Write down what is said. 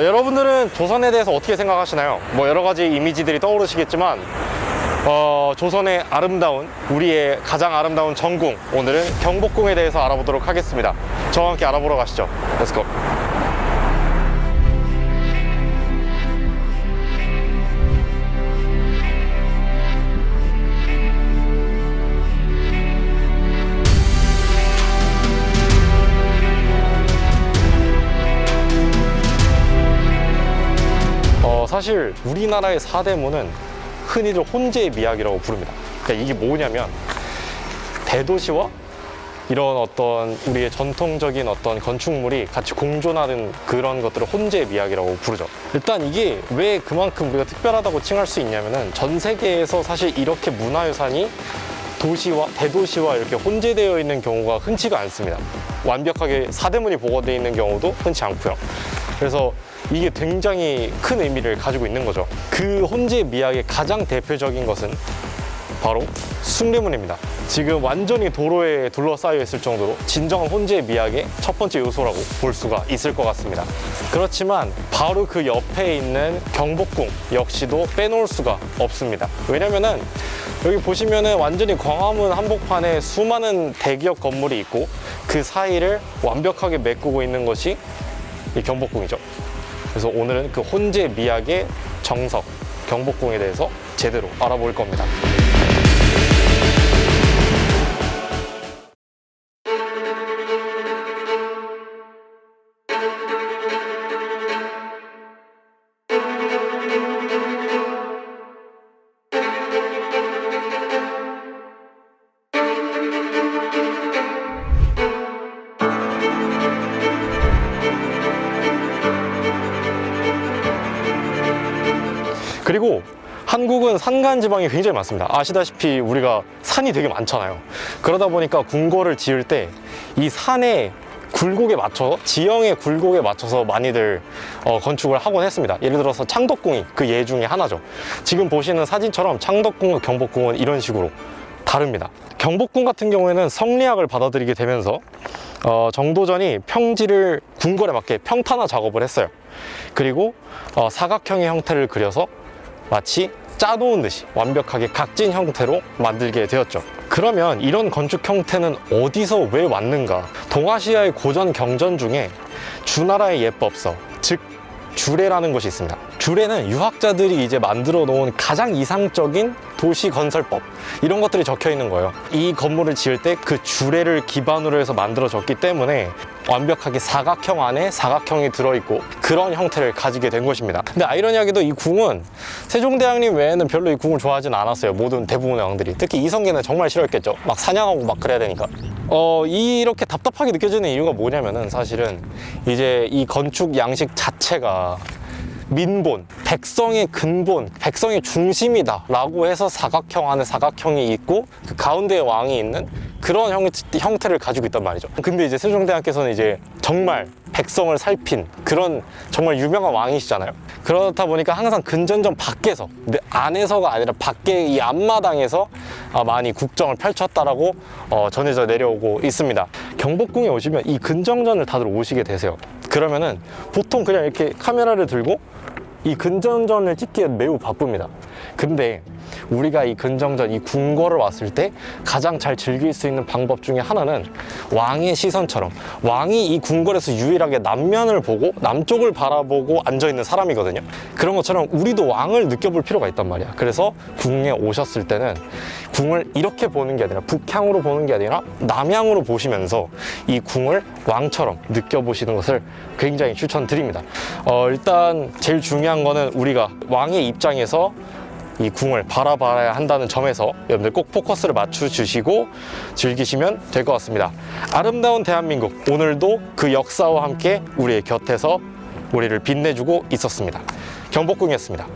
여러분들은 조선에 대해서 어떻게 생각하시나요? 뭐 여러 가지 이미지들이 떠오르시겠지만 조선의 아름다운, 우리의 가장 아름다운 전궁, 오늘은 경복궁에 대해서 알아보도록 하겠습니다. 저와 함께 알아보러 가시죠. Let's go. 사실 우리나라의 사대문은 흔히들 혼재의 미학이라고 부릅니다. 그러니까 이게 뭐냐면 대도시와 이런 어떤 우리의 전통적인 어떤 건축물이 같이 공존하는 그런 것들을 혼재의 미학이라고 부르죠. 일단 이게 왜 그만큼 우리가 특별하다고 칭할 수 있냐면은 전 세계에서 사실 이렇게 문화유산이 대도시와 이렇게 혼재되어 있는 경우가 흔치가 않습니다. 완벽하게 사대문이 보고되어 있는 경우도 흔치 않고요. 그래서 이게 굉장히 큰 의미를 가지고 있는 거죠. 그 혼재 미학의 가장 대표적인 것은 바로 숭례문입니다. 지금 완전히 도로에 둘러싸여 있을 정도로 진정한 혼재 미학의 첫 번째 요소라고 볼 수가 있을 것 같습니다. 그렇지만 바로 그 옆에 있는 경복궁 역시도 빼놓을 수가 없습니다. 왜냐면은 여기 보시면은 완전히 광화문 한복판에 수많은 대기업 건물이 있고 그 사이를 완벽하게 메꾸고 있는 것이 이 경복궁이죠. 그래서 오늘은 그 혼재 미학의 정석, 경복궁에 대해서 제대로 알아볼 겁니다. 그리고 한국은 산간지방이 굉장히 많습니다. 아시다시피 우리가 산이 되게 많잖아요. 그러다 보니까 궁궐을 지을 때 이 산의 굴곡에 맞춰서, 지형의 굴곡에 맞춰서 많이들 건축을 하곤 했습니다. 예를 들어서 창덕궁이 그 예 중에 하나죠. 지금 보시는 사진처럼 창덕궁과 경복궁은 이런 식으로 다릅니다. 경복궁 같은 경우에는 성리학을 받아들이게 되면서 정도전이 평지를 궁궐에 맞게 평탄화 작업을 했어요. 그리고 사각형의 형태를 그려서 마치 짜놓은 듯이 완벽하게 각진 형태로 만들게 되었죠. 그러면 이런 건축 형태는 어디서 왜 왔는가? 동아시아의 고전 경전 중에 주나라의 예법서, 즉 주례라는 것이 있습니다. 주례는 유학자들이 이제 만들어 놓은 가장 이상적인 도시 건설법, 이런 것들이 적혀 있는 거예요. 이 건물을 지을 때 그 주례를 기반으로 해서 만들어졌기 때문에 완벽하게 사각형 안에 사각형이 들어있고 그런 형태를 가지게 된 것입니다. 근데 아이러니하게도 이 궁은 세종대왕님 외에는 별로 이 궁을 좋아하진 않았어요. 대부분의 왕들이. 특히 이성계는 정말 싫어했겠죠. 막 사냥하고 막 그래야 되니까. 이렇게 답답하게 느껴지는 이유가 뭐냐면은 사실은 이제 이 건축 양식 자체가 민본, 백성의 근본, 백성의 중심이다 라고 해서 사각형 안에 사각형이 있고 그 가운데에 왕이 있는 그런 형태를 가지고 있단 말이죠. 근데 이제 세종대왕께서는 이제 정말 백성을 살핀 그런 정말 유명한 왕이시잖아요. 그렇다 보니까 항상 근전전 밖에서, 근데 안에서가 아니라 밖에 이 앞마당에서 많이 국정을 펼쳤다라고 전해져 내려오고 있습니다. 경복궁에 오시면 이 근정전을 다들 오시게 되세요. 그러면은 보통 그냥 이렇게 카메라를 들고 이 근정전을 찍기에 매우 바쁩니다. 근데 우리가 이 근정전, 이 궁궐을 왔을 때 가장 잘 즐길 수 있는 방법 중에 하나는 왕의 시선처럼, 왕이 이 궁궐에서 유일하게 남면을 보고 남쪽을 바라보고 앉아있는 사람이거든요. 그런 것처럼 우리도 왕을 느껴볼 필요가 있단 말이야. 그래서 궁에 오셨을 때는 궁을 이렇게 보는 게 아니라, 북향으로 보는 게 아니라 남향으로 보시면서 이 궁을 왕처럼 느껴보시는 것을 굉장히 추천드립니다. 일단 제일 중요한 거는 우리가 왕의 입장에서 이 궁을 바라봐야 한다는 점에서 여러분들 꼭 포커스를 맞춰주시고 즐기시면 될 것 같습니다. 아름다운 대한민국, 오늘도 그 역사와 함께 우리의 곁에서 우리를 빛내주고 있었습니다. 경복궁이었습니다.